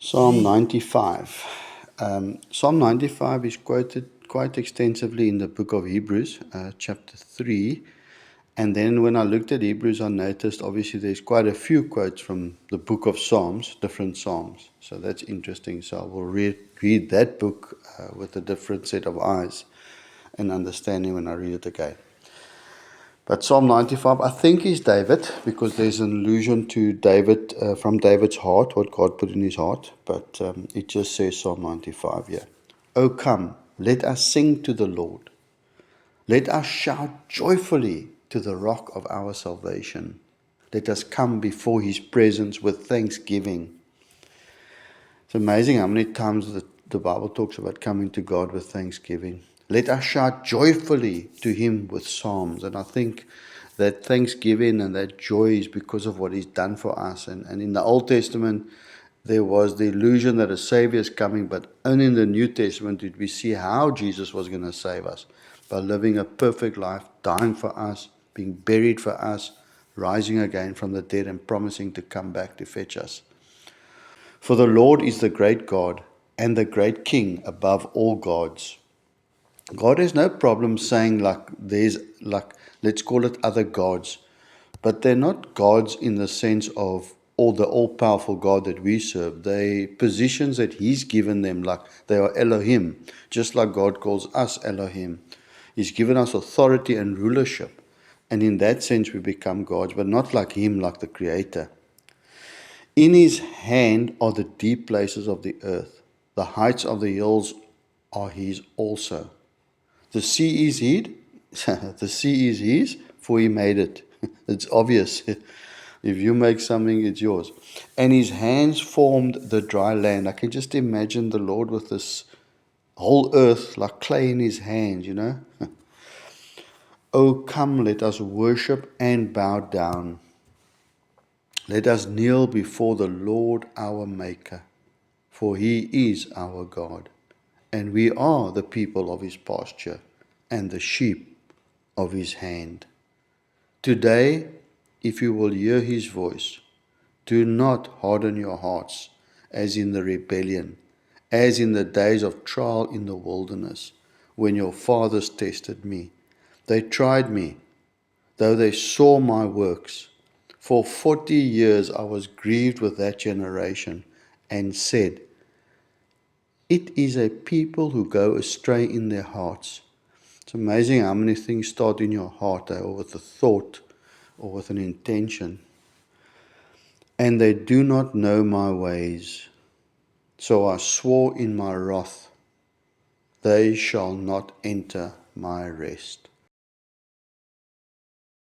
Psalm 95. Psalm 95 is quoted quite extensively in the book of Hebrews, chapter 3. And then when I looked at Hebrews, I noticed obviously there's quite a few quotes from the book of Psalms, different Psalms. So that's interesting. So I will read that book with a different set of eyes and understanding when I read it again. But Psalm 95, I think, is David, because there's an allusion to David, from David's heart, what God put in his heart. But it just says Psalm 95 here. Oh, come, let us sing to the Lord. Let us shout joyfully to the rock of our salvation. Let us come before his presence with thanksgiving. It's amazing how many times the Bible talks about coming to God with thanksgiving. Let us shout joyfully to him with psalms. And I think that thanksgiving and that joy is because of what he's done for us. And in the Old Testament, there was the illusion that a Savior is coming, but only in the New Testament did we see how Jesus was going to save us. By living a perfect life, dying for us, being buried for us, rising again from the dead and promising to come back to fetch us. For the Lord is the great God and the great King above all gods. God has no problem saying let's call it other gods, but they're not gods in the sense of the all-powerful God that we serve. They positions that he's given them, like they are Elohim, just like God calls us Elohim. He's given us authority and rulership, and in that sense we become gods, but not like him, like the Creator. In his hand are the deep places of the earth. The heights of the hills are his also. The sea is his. The sea is his, for he made it. It's obvious. If you make something, it's yours. And his hands formed the dry land. I can just imagine the Lord with this whole earth like clay in his hands. Oh, come, let us worship and bow down. Let us kneel before the Lord our Maker, for he is our God, and we are the people of his pasture and the sheep of his hand. Today, if you will hear his voice, do not harden your hearts as in the rebellion, as in the days of trial in the wilderness, when your fathers tested me. They tried me, though they saw my works. For 40 years I was grieved with that generation and said, it is a people who go astray in their hearts. It's amazing how many things start in your heart, or with a thought or with an intention. And they do not know my ways. So I swore in my wrath, they shall not enter my rest.